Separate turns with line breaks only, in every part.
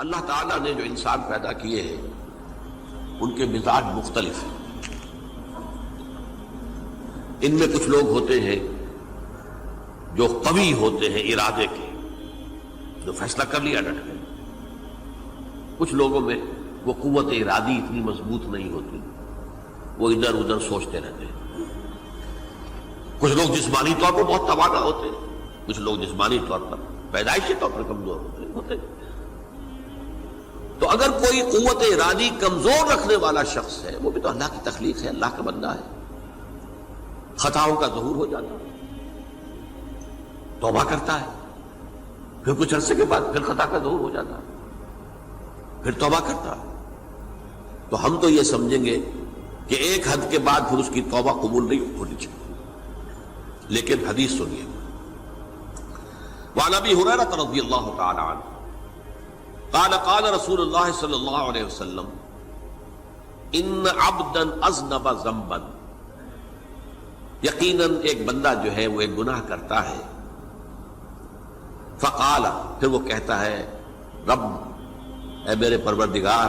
اللہ تعالیٰ نے جو انسان پیدا کیے ہیں ان کے مزاج مختلف ہیں. ان میں کچھ لوگ ہوتے ہیں جو قوی ہوتے ہیں ارادے کے، جو فیصلہ کر لیا ڈٹ گئے. کچھ لوگوں میں وہ قوت ارادی اتنی مضبوط نہیں ہوتی، وہ ادھر ادھر سوچتے رہتے ہیں. کچھ لوگ جسمانی طور پر بہت توانا ہوتے ہیں، کچھ لوگ جسمانی طور پر پیدائشی طور پر کمزور ہوتے ہیں. تو اگر کوئی قوت ارادی کمزور رکھنے والا شخص ہے، وہ بھی تو اللہ کی تخلیق ہے، اللہ کا بندہ ہے. خطاؤں کا ظہور ہو جاتا ہے، توبہ کرتا ہے، پھر کچھ عرصے کے بعد پھر خطا کا ظہور ہو جاتا ہے، پھر توبہ کرتا ہے. تو ہم تو یہ سمجھیں گے کہ ایک حد کے بعد پھر اس کی توبہ قبول نہیں ہونی چاہیے. لیکن حدیث سنیے. وعن ابی ہریرہ رضی اللہ تعالی عنہ قال قال رسول اللہ صلی اللہ علیہ وسلم ان عبدا اذنب ذنبا، یقیناً ایک بندہ جو ہے وہ ایک گناہ کرتا ہے. فقال، پھر وہ کہتا ہے رب، اے میرے پروردگار،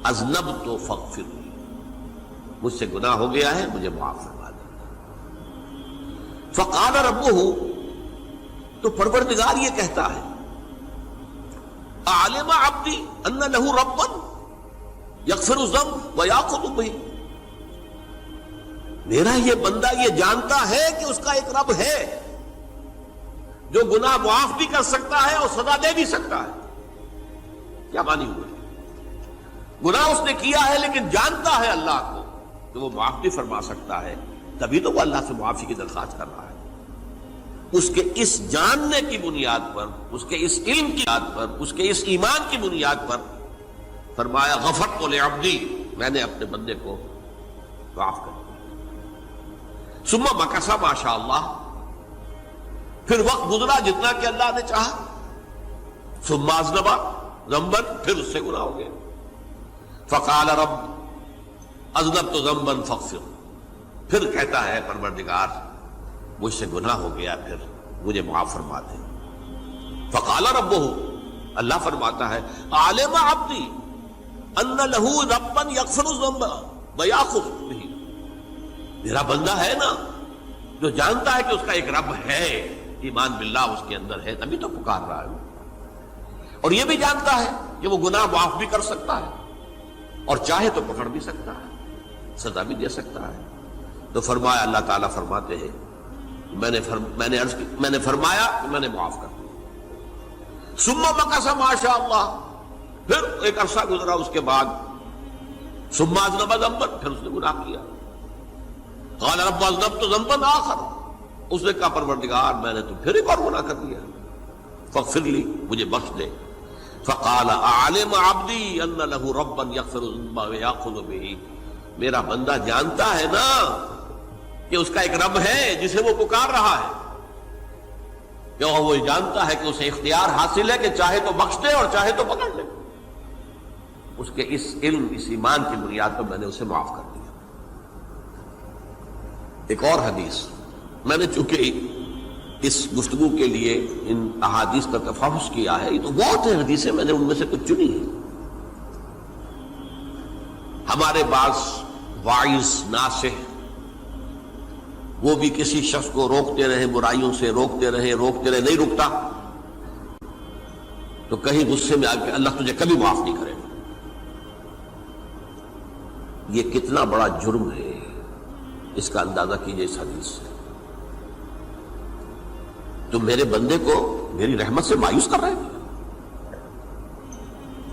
اذنبت فاغفر لی، مجھ سے گناہ ہو گیا ہے، مجھے معاف فرما دے. فقال ربہ، تو پروردگار یہ کہتا ہے اعلم عبدی ان لہ ربا یغفر الذنب ویأخذ بہ، میرا یہ بندہ یہ جانتا ہے کہ اس کا ایک رب ہے جو گناہ معاف بھی کر سکتا ہے اور سزا دے بھی سکتا ہے. کیا معنی ہوئے؟ گناہ اس نے کیا ہے لیکن جانتا ہے اللہ کو کہ وہ معاف بھی فرما سکتا ہے، تبھی تو وہ اللہ سے معافی کی درخواست کر رہا ہے. اس کے اس جاننے کی بنیاد پر، اس کے اس علم کی بنیاد پر، اس کے اس ایمان کی بنیاد پر فرمایا غفرت لعبدی، میں نے اپنے بندے کو معاف کر دیا. ثم مکث ما شاء اللہ، پھر وقت گزرا جتنا کہ اللہ نے چاہا. ثم اذنب ذنبا، پھر اس سے گناہ ہو گیا. فقال رب اذنبت ذنبا فاغفر، پھر کہتا ہے پروردگار مجھ سے گناہ ہو گیا، پھر مجھے معاف فرما دے. فقال ربہ، اللہ فرماتا ہے عالم عبدی ان لہ ربا یغفر الذنب ویأخذ بہ، میرا بندہ ہے نا جو جانتا ہے کہ اس کا ایک رب ہے، ایمان باللہ اس کے اندر ہے، تبھی تو پکار رہا ہے. اور یہ بھی جانتا ہے کہ وہ گناہ معاف بھی کر سکتا ہے اور چاہے تو پکڑ بھی سکتا ہے، سزا بھی دے سکتا ہے. تو فرمایا، اللہ تعالیٰ فرماتے ہیں میں نے فرمایا کہ میں نے معاف کر دیا. ثم مکث ما شاء اللہ، پھر ایک عرصہ گزرا اس کے بعد. ثم اذنب ذنبا، پھر اس نے گناہ کیا. قال رب اذنبت ذنبا آخر، اس نے کہا پروردگار میں نے تو پھر ایک اور گناہ کر دیا، فاغفر لی، مجھے بخش دے. فقال اعلم عبدی ان لہ ربا یغفر الذنب ویأخذ بہ، میرا بندہ جانتا ہے نا کہ اس کا ایک رب ہے جسے وہ پکار رہا ہے، کہ وہ جانتا ہے کہ اسے اختیار حاصل ہے کہ چاہے تو بخش دے اور چاہے تو پکڑ لے. اس کے اس علم، اس ایمان کی بنیاد پر میں نے اسے معاف کر دیا. ایک اور حدیث، میں نے چونکہ اس گفتگو کے لیے ان احادیث کا تفحص کیا ہے، یہ تو بہت ہیں حدیثیں، میں نے ان میں سے کچھ چنی ہیں. ہمارے بعض واعظ ناصح وہ بھی کسی شخص کو روکتے رہے، برائیوں سے روکتے رہے، نہیں رکتا تو کہیں غصے میں آ کے اللہ تجھے کبھی معاف نہیں کرے گا. یہ کتنا بڑا جرم ہے، اس کا اندازہ کیجئے اس حدیث سے. تم میرے بندے کو میری رحمت سے مایوس کر رہے ہیں،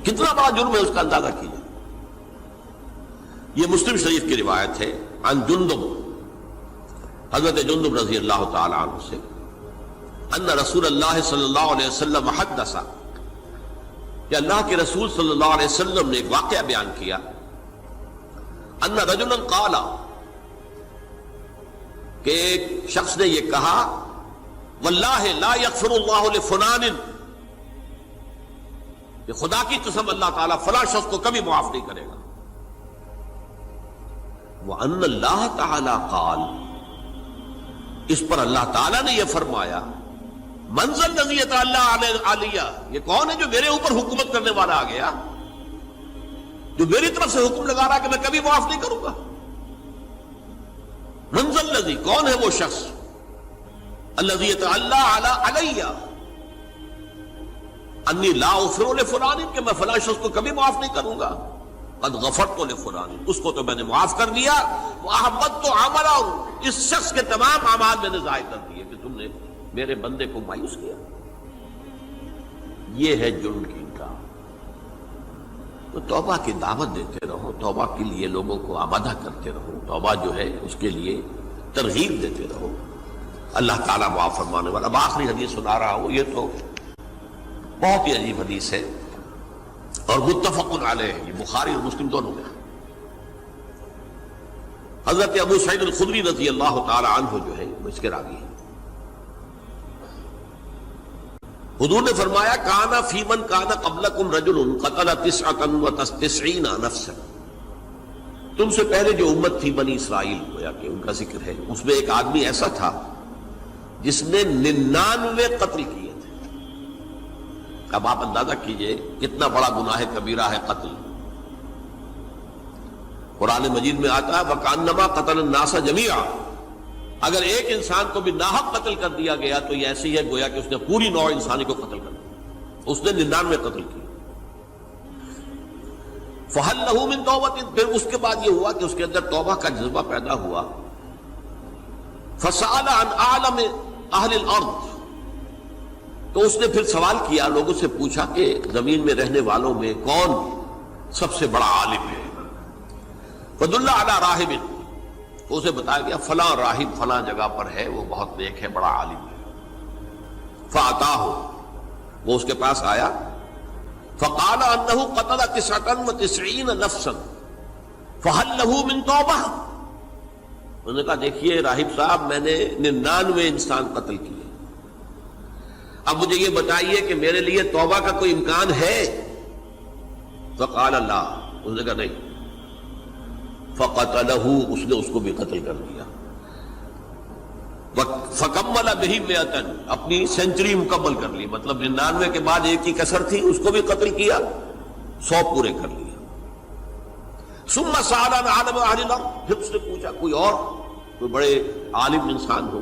کتنا بڑا جرم ہے، اس کا اندازہ کیجئے. یہ مسلم شریف کی روایت ہے عن جندب، حضرت جندب رضی اللہ تعالی عنہ سے، ان رسول اللہ صلی اللہ علیہ وسلم حدث، کہ اللہ کے رسول صلی اللہ علیہ وسلم نے ایک واقعہ بیان کیا. ان رجلا قال، کہ ایک شخص نے یہ کہا واللہ لا یغفر اللہ لفلان، کہ خدا کی قسم اللہ تعالیٰ فلاں شخص کو کبھی معاف نہیں کرے گا. وَأَنَّ اللَّهَ تَعَالَى قَالَ، اس پر اللہ تعالیٰ نے یہ فرمایا منزل الذی یتعالی علیہ، یہ کون ہے جو میرے اوپر حکومت کرنے والا آ گیا، جو میری طرف سے حکم لگا رہا کہ میں کبھی معاف نہیں کروں گا؟ منزل الذی، کون ہے وہ شخص، الذی یتعالی علیہ انی لا اغفر لفلان، کہ میں فلاں شخص کو کبھی معاف نہیں کروں گا، قد غفرت لفلان، اس کو تو میں نے معاف کر دیا، واحبطت عملہ، اس شخص کے تمام اعمال میں نے ضائع کر دیے کہ تم نے میرے بندے کو مایوس کیا۔ یہ ہے جرم کی انکار۔ تو توبہ کی دعوت دیتے رہو، توبہ کے لیے لوگوں کو آمادہ کرتے رہو، توبہ جو ہے اس کے لیے ترغیب دیتے رہو، اللہ تعالیٰ معاف فرمانے والا۔ اب آخری حدیث سنا رہا ہوں، یہ تو بہت ہی عجیب حدیث ہے اور متفق علیہ، یہ بخاری اور مسلم دونوں میں۔ حضرت ابو سعید الخدری رضی اللہ تعالی عنہ جو ہے وہ اس کے راوی ہیں۔ حضور نے فرمایا کانا فی من کانا قبلکم رجل قتل 99 نفسا، تم سے پہلے جو امت تھی بنی اسرائیل، گویا کہ ان کا ذکر ہے، اس میں ایک آدمی ایسا تھا جس نے 99 قتل کیے تھے۔ اب آپ اندازہ کیجئے کتنا بڑا گناہ کبیرہ ہے قتل۔ قرآن مجید میں آتا ہے وَكَأَنَّمَا قَتَلَ النَّاسَ جَمِيعًا، اگر ایک انسان کو بھی ناحق قتل کر دیا گیا تو یہ ایسی ہے گویا کہ اس نے پوری نوع انسانی کو قتل کر دیا، اس نے 99 قتل کیے۔ فَهَلْ لَهُ مِن تَوْبَةٍ، پھر اس کے بعد یہ ہوا کہ اس کے اندر توبہ کا جذبہ پیدا ہوا۔ فَسَأَلَ عَنْ أَعْلَمِ أَهْلِ الْأَرْضِ، تو اس نے پھر سوال کیا، لوگوں سے پوچھا کہ زمین میں رہنے والوں میں کون سب سے بڑا عالم ہے؟ فَدُلَّ عَلَى رَاهِبٍ، تو اسے بتایا گیا فلاں راہب فلاں جگہ پر ہے، وہ بہت نیک ہے، بڑا عالم ہے۔ فَأَتَاهُ، وہ اس کے پاس آیا، فَقَالَ أَنَّهُ قَتَلَ 99 نَفْسًا فَهَلْ لَهُ مِن تَوْبَةٍ، انہوں نے کہا دیکھیے راہب صاحب، میں نے 99 انسان قتل کیے، اب مجھے یہ بتائیے کہ میرے لیے توبہ کا کوئی امکان ہے؟ فقال لا، اس نے کہا نہیں۔ فقتلہ، اس نے اس کو بھی قتل کر دیا۔ فکمل بہ 100، اپنی سینچری مکمل کر لی، مطلب 99 کے بعد ایک ہی کسر تھی، اس کو بھی قتل کیا، 100 پورے کر لیا۔ ثم سأل عن عالم اہل الارض، پھر اس نے پوچھا کوئی اور کوئی بڑے عالم انسان ہو۔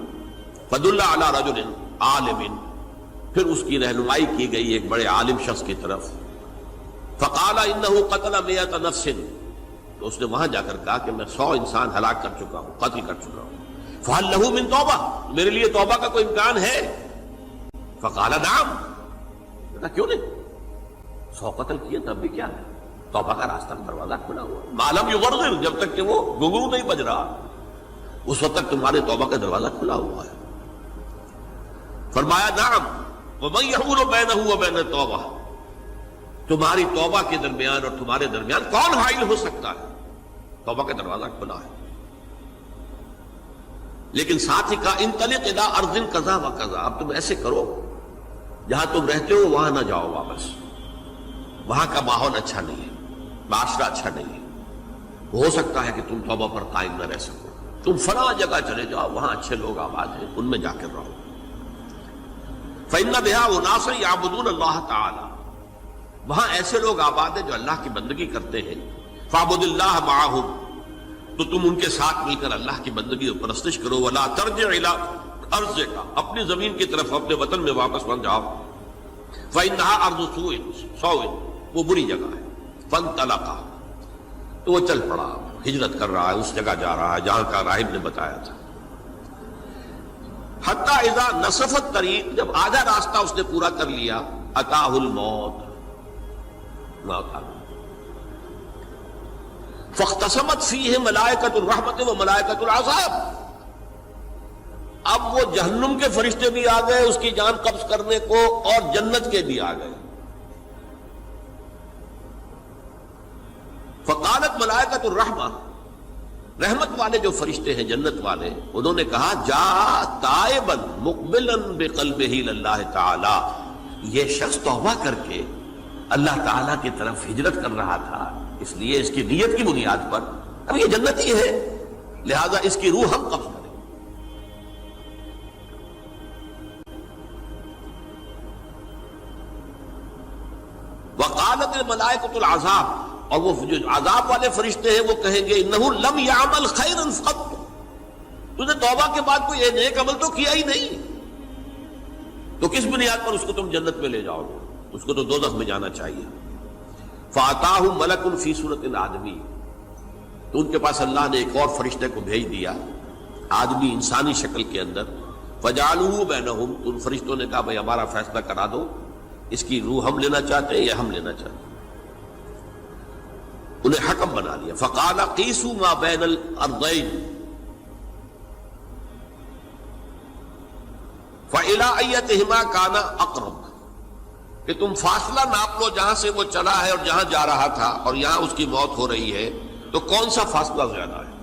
فدل علی رجل عالم، پھر اس کی رہنمائی کی گئی ایک بڑے عالم شخص کی طرف۔ فقال انه قتل 100 نفس، تو اس نے وہاں جا کر کہا کہ میں 100 انسان ہلاک کر چکا ہوں، قتل کر چکا ہوں۔ فهل له من توبہ، میرے لیے توبہ کا کوئی امکان ہے؟ فقال نعم، کہا کیوں نہیں، 100 قتل کیے تب بھی کیا ہے، توبہ کا راستہ دروازہ کھلا ہوا، ما لم یغرغر، جب تک کہ وہ گھنگرو نہیں بج رہا اس وقت تک تمہارے توبہ کا دروازہ کھلا ہوا ہے۔ فرمایا نعم، ومن یحول بینہ وبین التوبہ، تمہاری توبہ کے درمیان اور تمہارے درمیان کون حائل ہو سکتا ہے، توبہ کا دروازہ کھلا ہے۔ لیکن ساتھ ہی کہا انطلق الی ارض کذا و کذا، اب تم ایسے کرو جہاں تم رہتے ہو وہاں نہ جاؤ واپس، وہاں کا ماحول اچھا نہیں ہے، معاشرہ اچھا نہیں ہے، ہو سکتا ہے کہ تم توبہ پر قائم نہ رہ سکو، تم فلاں جگہ چلے جاؤ، وہاں اچھے لوگ آباد ہیں، ان میں جا کر رہو۔ فإن بها أناسا يعبدون اللہ تعالی، وہاں ایسے لوگ آباد ہیں جو اللہ کی بندگی کرتے ہیں۔ فاعبد اللہ معهم، تو تم ان کے ساتھ مل کر اللہ کی بندگی اور پرستش کرو۔ ولا ترجع الى ارضک، اپنی زمین کی طرف اپنے وطن میں واپس نہ جاؤ۔ فإنها ارض سوء، وہ بری جگہ ہے۔ فانطلقا، تو وہ چل پڑا، ہجرت کر رہا ہے، اس جگہ جا رہا ہے جہاں کا راہب نے بتایا تھا۔ حتی اذا نصف الطریق، جب آدھا راستہ اس نے پورا کر لیا، اتاہ الموت، موت آ گئی۔ فاختصمت فیہ ملائکۃ الرحمت و ملائکۃ العذاب، اب وہ جہنم کے فرشتے بھی آ گئے اس کی جان قبض کرنے کو، اور جنت کے بھی آ گئے۔ فقالت ملائکۃ الرحمہ، رحمت والے جو فرشتے ہیں جنت والے، انہوں نے کہا جا تائبا مقبلا بقلبہ للہ تعالی، یہ شخص توبہ کر کے اللہ تعالیٰ کی طرف ہجرت کر رہا تھا، اس لیے اس کی نیت کی بنیاد پر اب یہ جنتی ہے، لہذا اس کی روح ہم قبض کریں۔ وقالت الملائکۃ العذاب، اور وہ جو عذاب والے فرشتے ہیں وہ کہیں گے انہ لم یعمل خیرا قط، تو نے توبہ کے بعد کوئی نیک عمل تو کیا ہی نہیں، تو کس بنیاد پر اس کو تم جنت میں لے جاؤ گے؟ اس کو تو دوزخ میں جانا چاہیے۔ فاتاہ ملک فی صورت آدمی، تو ان کے پاس اللہ نے ایک اور فرشتے کو بھیج دیا آدمی انسانی شکل کے اندر، فجعلوہ بینہم، تو ان فرشتوں نے کہا بھائی ہمارا فیصلہ کرا دو، اس کی روح ہم لینا چاہتے ہیں یا ہم لینا چاہتے ہیں، انہیں حکم بنا لیا۔ فقال قیسوا ما بین الارضین فإلی ایتہما کان اقرب، کہ تم فاصلہ ناپ لو جہاں سے وہ چلا ہے اور جہاں جا رہا تھا اور یہاں اس کی موت ہو رہی ہے، تو کون سا فاصلہ زیادہ ہے؟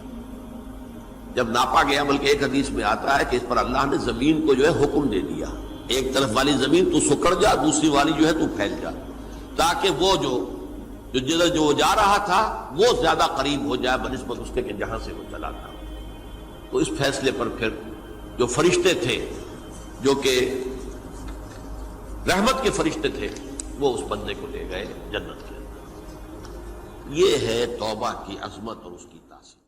جب ناپا گیا، بلکہ ایک حدیث میں آتا ہے کہ اس پر اللہ نے زمین کو جو ہے حکم دے دیا، ایک طرف والی زمین تو سکڑ جا، دوسری والی جو ہے تو پھیل جا، تاکہ وہ جو جا رہا تھا وہ زیادہ قریب ہو جائے بنسبت اس کے کہ جہاں سے وہ چلا تھا۔ تو اس فیصلے پر پھر جو فرشتے تھے، جو کہ رحمت کے فرشتے تھے، وہ اس بندے کو لے گئے جنت کے اندر۔ یہ ہے توبہ کی عظمت اور اس کی تاثیر۔